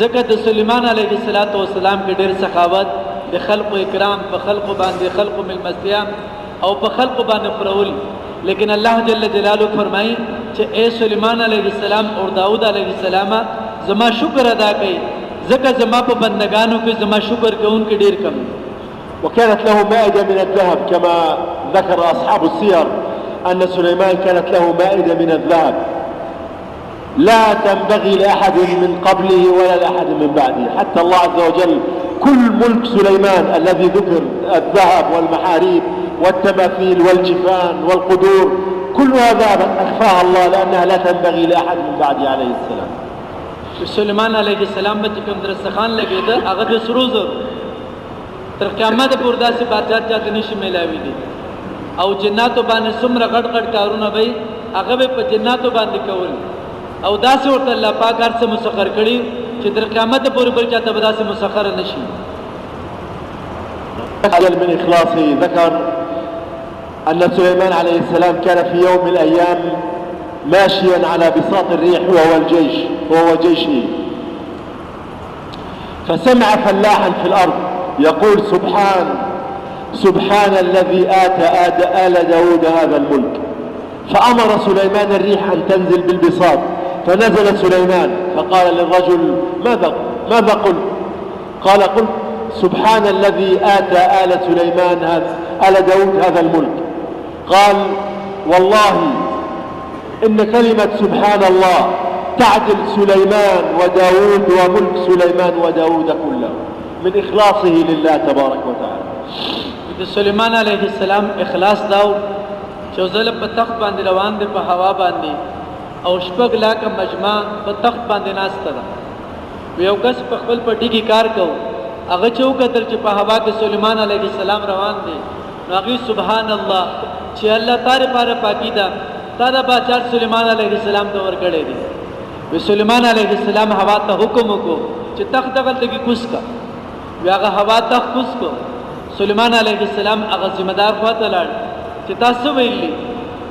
ځکه د سلیمان علیہ السلام کې ډېر سخاوت د خلق اکرام په خلق باندې خلق ملمستیام او په خلق باندې پرول. لیکن الله جل جلاله فرمایي چې اے سلیمان علیہ السلام او داؤد علیہ السلام زما شکر ادا کړئ ځکه زما په بندگانو کې زما شکر کوونکي ډېر کم. وكانت له مائدة من الذهب كما ذكر أصحاب السير أن سليمان كانت له مائدة من الذهب لا تنبغي لأحد من قبله ولا لأحد من بعده. حتى الله عز وجل كل ملك سليمان الذي ذكر الذهب والمحاريب والتماثيل والجفان والقدور كلها ذهبا أخفاها الله لأنها لا تنبغي لأحد من بعده عليه السلام. سلیمان علیہ السلام به کوم درستخان لګیده هغه د سرو زر تر قیامت پورې داسې بادشاہ چاته نشي ملاوي دي او جناتو باندې څومره غټ غټ کارونه وي هغه به په جناتو باندې کول او داسې ورته الله پاک هر څه مسخر کړي چې تر قیامت پورې بل چاته به داسې مسخر نشي. من إخلاصه ذكر أن سليمان عليه السلام كان في يوم من الأيام ماشيا على بساط الريح وهو جيشه فسمع فلاحا في الأرض يقول سبحان الذي آتى آل داود هذا الملك. فأمر سليمان الريح أن تنزل بالبساط فنزل سليمان فقال للرجل ماذا قلت؟ قال قلت سبحان الذي آتى آل داود هذا الملك. قال والله إن كلمة سبحان الله تعدل سليمان وداود وملك سليمان وداود كله من إخلاصه لله تبارك وتعالى. سليمان عليه السلام إخلاص داو چې زله په تخت باندې روان دي په هوا باندې او شپږ لاکه مجمع په تخت باندې ناشته ده یو کس په خپل پټي کې کار کو هغه چې وکتل چې په هوا کې سليمان عليه السلام روان دي نو هغه سبحان الله چې الله تعالی پر پاکی ده تا دا بادشاہ سلیمان علیہ السلام ته ورکړی دی. سلیمان علیہ السلام هوا ته حکم وکړو چې تخت دغلته کې کوس کا بیا هغه هوا ته کوس کو سلیمان علیہ السلام هغه ذمہ دار خواته لاړ چې تاسو ویلي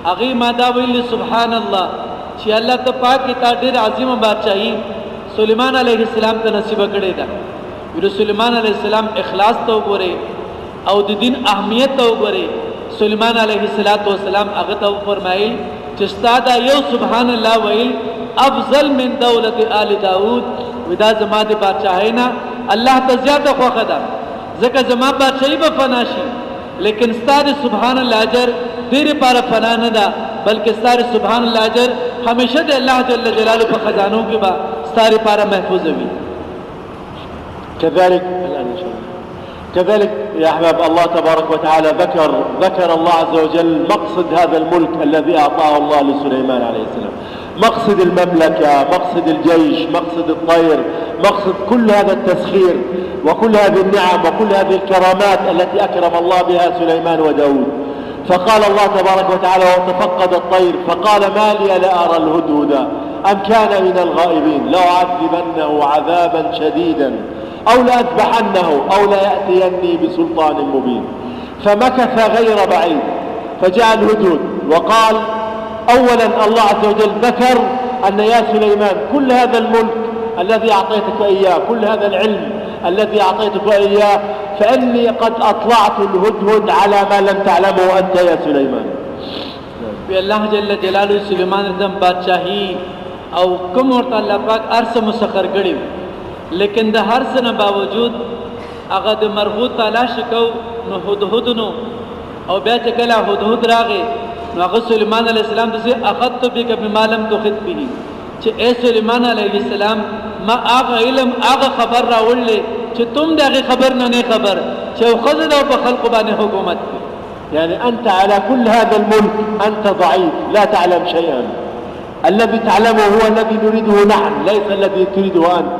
هغه ما دا ویلي سبحان الله چې الله ته پاک تا ډېر عظیم بادشاہي سلیمان علیہ السلام ته نصیب کړی دا. سلیمان علیہ السلام اخلاص ته وګورئ او د دین اهمیت ته وګورئ. سلیمان علیہ السلام هغه ته فرمایل چې ستاده یو سبحان الله ویل افضل من دولت آل داود ودا زما د بادشاہینا الله ته زیاته خوخه ده ځکه زما بادشاہي به فنا شي لیکن ستاره سبحان الله اجر ډېر پاره فنا نه ده بلکې ستاره سبحان الله اجر همیشه د الله جل جلاله په خزانو کې به ستاره پاره محفوظ وي. كذلك يا أحباب الله تبارك وتعالى ذكر الله عز وجل مقصد هذا الملك الذي أعطاه الله لسليمان عليه السلام. مقصد المملكة، مقصد الجيش، مقصد الطير، مقصد كل هذا التسخير وكل هذه النعم وكل هذه الكرامات التي أكرم الله بها سليمان وداود. فقال الله تبارك وتعالى وتفقد الطير فقال ما لي لا أرى الهدهد أم كان من الغائبين لأعذبنه عذابا شديدا أو لأذبحنه أو ليأتيني بسلطان مبين. فمكث غير بعيد فجاء الهدهد وقال أولا الله عز وجل ذكر أن يا سليمان كل هذا الملك الذي أعطيتك إياه كل هذا العلم الذي أعطيتك إياه فإني قد أطلعت الهدهد على ما لم تعلمه أنت يا سليمان. الله جل جلاله سليمان رضم بادشاہی او کوم ورته الله پاک ارس مسخر کړي لیکن د هر څه نه باوجود هغه د مرغوب تلاش کو نو هدهد نو او بیا چې کله هدهد راغی نو هغه سليمان عليه السلام دې اخذت بك بما لم تخذ به چې اے سليمان عليه السلام ما هغه علم هغه خبر راولې چې تم دغه خبر نه خبر چې خزر او په خلق باندې حکومت يعني أنت على كل هذا الملك أنت ضعيف لا تعلم شيئا. الذي تعلمه هو الذي نريده نحن ليس الذي تريده أنت.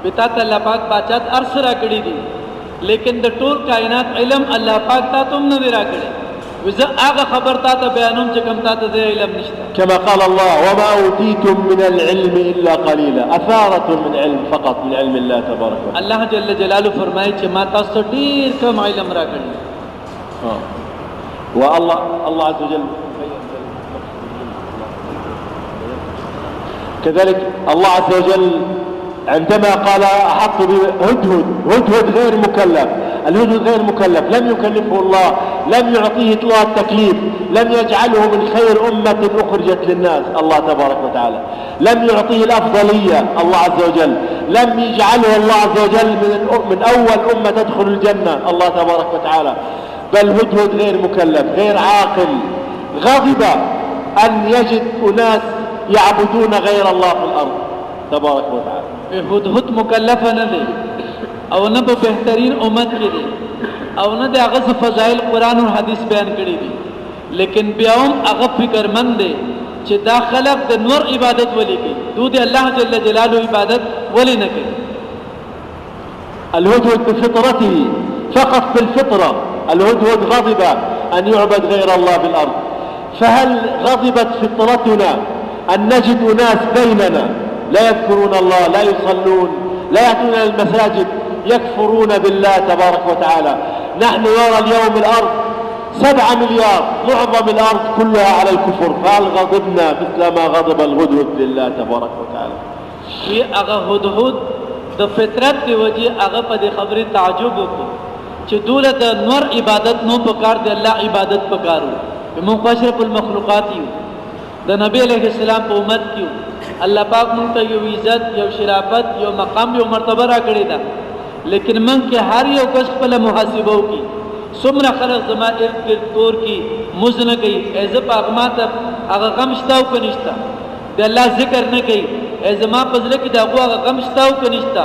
پتا ته الله پاک بادشاہت ارسرا کړی دي لیکن د ټول کائنات علم الله پاک ته تم نه ورا کړی وزه هغه خبر تا ته بیانوم چې کوم تا ته د علم نشته. كما قال الله وما أوتيتم من العلم إلا قليلا، أثارة من علم فقط من علم الله تبارك وتعالى. الله جل جلاله فرمایي چې ما تاسو ډیر کم علم راکړی. والله الله عز وجل كذلك الله عز وجل عندما قال أحط بهدهد، هدهد غير مكلف، الهدهد غير مكلف، لم يكلفه الله، لم يعطيه الله التكليف، لم يجعله من خير أمة أخرجت للناس الله تبارك وتعالى، لم يعطيه الأفضلية الله عز وجل، لم يجعله الله عز وجل من أول أمة تدخل الجنة الله تبارك وتعالى، بل هدهد غير مكلف غير عاقل، غضب أن يجد أناس يعبدون غير الله في الأرض تبارك وتعالى. هدهد مکلف نه دی او نه په بهترین امت کې دی او نه د هغه فضایل قرآن او حدیث بیان کړي دي، لیکن بیا هم هغه فکرمند دی چې دا خلق د نور عبادت ولې کوي، دوی د الله جل جلاله عبادت ولې نه کوي. الهدهد بفطرته فقط بالفطرة، الهدهد غضب أن يعبد غير الله في الأرض، فهل غضبت فطرتنا أن نجد أناس بيننا لا يذكرون الله، لا يصلون، لا يأتون إلى المساجد، يكفرون بالله تبارك وتعالى؟ نحن نرى اليوم الأرض 7 مليار، معظم الأرض كلها على الكفر، فهل غضبنا مثل ما غضب الهدهد لله تبارك وتعالى؟ في أغا هدهد د فطرت دی وجه هغه په دې خبرې تعجب وکړو چې دوله د نور عبادت نو پکار دی، الله عبادت پکارو. موږ اشرف المخلوقات یو، د نبی علیہ السلام په امت کې الله پاک مونږ ته یو عزت، یو شرافت، یو مقام، یو مرتبه را کړی ده، لیکن مونږ کې هر یو کس خپل محاسبه وکړي. څومره خلک زما ارد ګرد کور کې مزد نه کوي، زه په هغه ماته هغه غم شته او که نشته، د الله ذکر نه کوي، زما په زړه کې د هغو هغه غم شته او که نشته،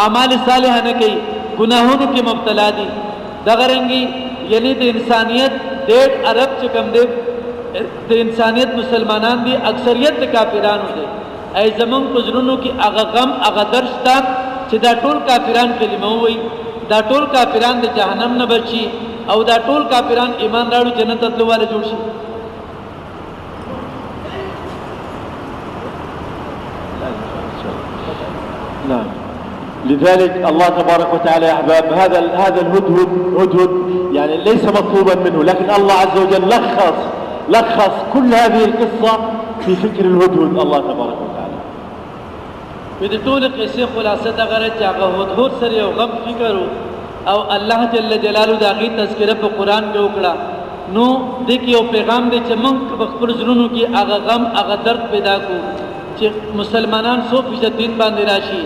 اعمال صالحه نه کوي، ګناهونو کې مبتلا دي. دغه رنګې یعنی د انسانیت 1.5 ارب چې کوم دی د انسانیت مسلمانان دي، اکثریت د کافرانو دي. ای زمون په زړونو کې هغه غم هغه درد شته چې دا ټول کافران کلمه وایي، دا ټول کافران د جهنم نه بچي او دا ټول کافران ایمان راوړي جنت ته تلو والا جوړ شي. نعم، لذلك الله تبارك وتعالى يا احباب هذا الهدهد يعني ليس مطلوبا منه، لكن الله عز وجل لخص كل هذه القصة في فكر الهدهد الله تبارك وتعالى. بدي طول قصة خلاصة غرض هغه هدهد سره یو غم فکر او الله جل جلاله دا غي تذکرہ په قران کې وکړه، نو د کې یو پیغام دی چې موږ په خپل زړونو کې هغه غم هغه درد پیدا کو چې مسلمانان 100% دین باندې راشي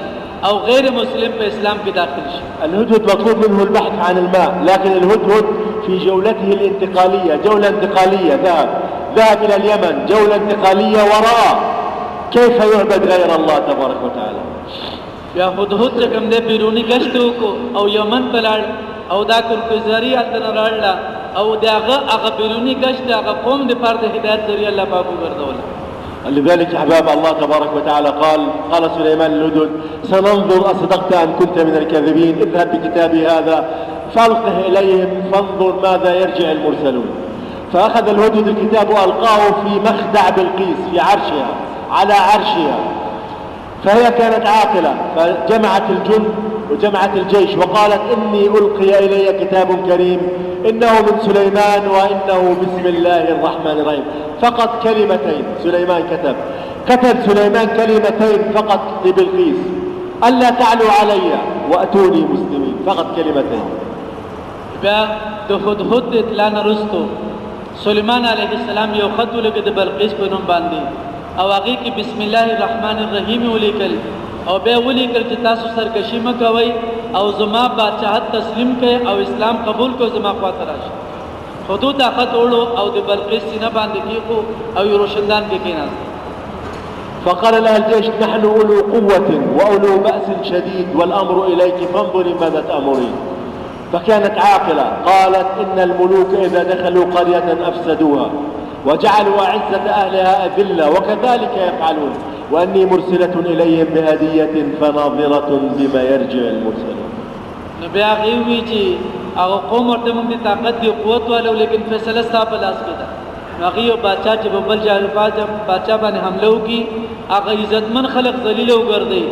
او غير مسلم في اسلام کې داخل شي. الهدهد مطلوب منه البحث عن الماء، لكن الهدهد في جولته الانتقالية، جولة انتقالية، ذهب إلى اليمن، جولة انتقالية ورأى كيف يعبد غير الله تبارك وتعالى. يا هدهد چې کوم دې بیرونی گشت وکړو او یمن ته لاړ او دا کورکزاري هلته نه راړله او د هغه بیرونی گشت هغه قوم د پاره د هدایت ذریعہ الله پاک وګرځوله. لذلك احباب الله تبارك وتعالى قال سليمان الهدهد سننظر اصدقت ام كنت من الكاذبين، اذهب بكتابي هذا فالقه اليهم فانظر ماذا يرجع المرسلون. فاخذ الهدهد الكتاب والقاه في مخدع بلقيس في عرشها على عرشها، فهي كانت عاقله فجمعت الجند وجمعت الجيش وقالت اني القي الي كتاب كريم انه من سليمان وانه بسم الله الرحمن الرحيم. فقط كلمتين سليمان كتب سليمان كلمتين فقط لبلقيس، الا تعلوا علي واتوني مسلمين، فقط كلمتين. بیا د هدهد اطلاع نرستو سليمان عليه السلام یو خط ولګ د بلقیس په نوم باندې او هغه کې بسم الله الرحمن الرحیم ولیکل او بیا ولیکل چې تاسو سرکشي مکوئ او زما بادشاہت تسلیم کړئ او اسلام قبول کو زما خواته راشي. حدود خط وړو او د بلقیس سینه باندې کېخو او یو روشندان کې کېناست. فقال لها الجيش نحن اولو قوة واولو بأس شديد والامر اليك فانظري ماذا تأمرين. فكانت عاقلة قالت ان الملوك اذا دخلوا قرية افسدوها وجعلوا أعزة أهلها أذلة وكذلك يفعلون وأني مرسلة إليهم بهدية فناظرة بما يرجع المرسلون. نبي أغيوي چې هغه قوم ورته موږ دي طاقت دی قوت والو لیکن فیصله ستا په لاس کې ده هغه یو بادشاہ چې بل جاهل بادشاہ باندې حمله وکي هغه عزتمن خلق ذلیل وګرځي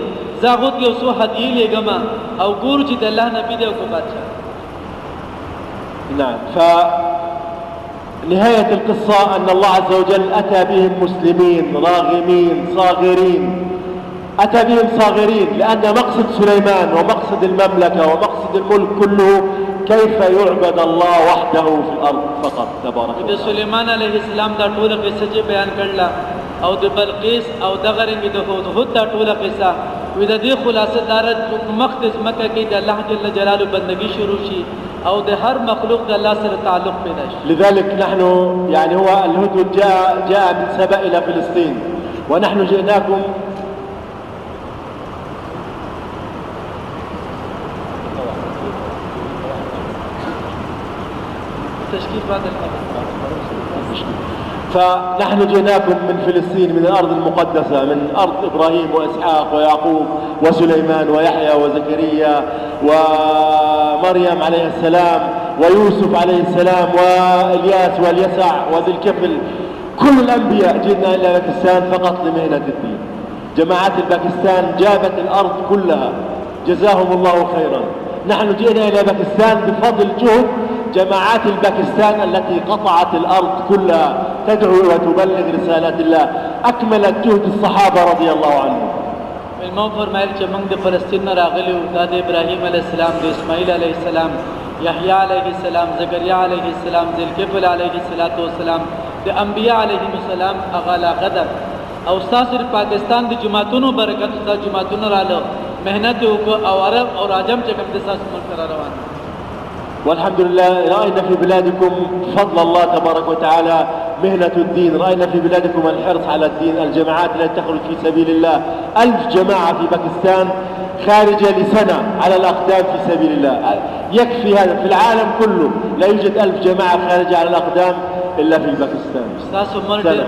زاغوت یو سو هدیه لګم او ګور چې د الله نبی دی او بادشاہ. نعم. فنهاية القصة أن الله عز وجل أتى بهم مسلمين راغمين صاغرين، أتى بهم صاغرين، لأن مقصد سليمان ومقصد المملكة ومقصد الملك كله كيف يعبد الله وحده في الأرض فقط تبارك وتعالى. سليمان عليه السلام دا ټول قصه چې بیان کړل او د بلقیس او د غرنګ د هود دا ټول قصه وې د دې خلاصه دار مقدس مکه کې د الله جل جلاله بندگی شروع شي او د هر مخلوق د الله سره تعلق پیدا شي. لذلك نحن يعني هو الهدهد جاء من سبأ إلى فلسطين ونحن جئناكم فنحن جئناكم من فلسطين من الأرض المقدسة من أرض إبراهيم وإسحاق ويعقوب وسليمان ويحيى وزكريا ومريم عليه السلام ويوسف عليه السلام وإلياس واليسع وذي الكفل، كل الأنبياء جئنا إلى باكستان فقط لمهنة الدين. جماعات الباكستان جابت الأرض كلها جزاهم الله خيرا. نحن جئنا إلى باكستان بفضل جهد جماعات الباكستان التي قطعت الأرض كلها تدعو وتبلغ رسالات الله، أكملت جهد الصحابة رضي الله عنهم. علماء فرمایل چې موږ د فلسطین نه راغلي وو، دا د ابراهیم علیه السلام، د اسماعیل علیه السلام، یحیی علیه السلام، زکریا علیه السلام، ذوالکفل علیه السلام، د انبیاء علیهم السلام هغه علاقه ده او ستاسو د پاکستان د جماعتونو برکت ستاسو جماعتونو رااله مهنت وکړو او عرب او راجم چې کوم د ستاسو ملک را روان. والحمد لله رأينا في بلادكم فضل الله تبارك وتعالى مهنة الدين، رأينا في بلادكم الحرص على الدين، الجماعات التي تخرج في سبيل الله، 1000 جماعة في باكستان خارجة لسنة على الأقدام في سبيل الله، يكفي هذا. في العالم كله لا يوجد 1000 جماعة خارجة على الأقدام إلا في باكستان. ستاسو ملک ډېر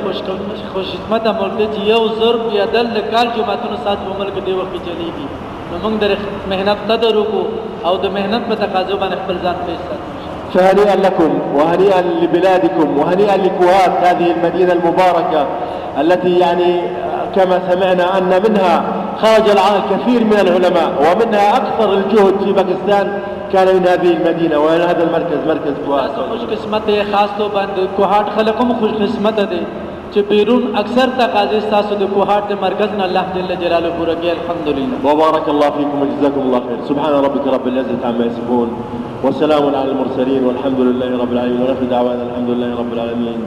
خوشخدمته ملک دی چې یو ضرب یا دل کال جماعتونو سات په ملک دی وخت چلیږي نو موږ د مهنت قدر وکړو او د مهنت په تقاضا باندې خپل ځان پیش کړو. فهنيئا لكم وهنيئا لبلادكم وهنيئا لكوات هذه المدينة المباركة التي يعني كما سمعنا أن منها خرج الكثير من العلماء ومنها أكثر الجهد في باكستان كان من هذه المدينة وهذا المركز مركز كوات. خوش قسمت ہے خاص طور پر کوهاټ خلقم خوش قسمت دي چې بیرون اکثر تقاضې تاسو د کوهاټ مرکز نه الله جل جلاله پوره کوي. الحمدلله. وبارك الله فيكم وجزاكم الله خير. سبحان ربك رب العزة عما يصفون وسلام على المرسلين والحمد لله رب العالمين ونفذ دعوانا الحمد لله رب العالمين.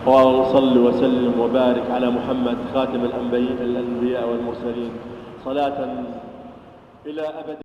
وصل وسلم وبارك على محمد خاتم الأنبياء والمرسلين صلاة إلى أبد.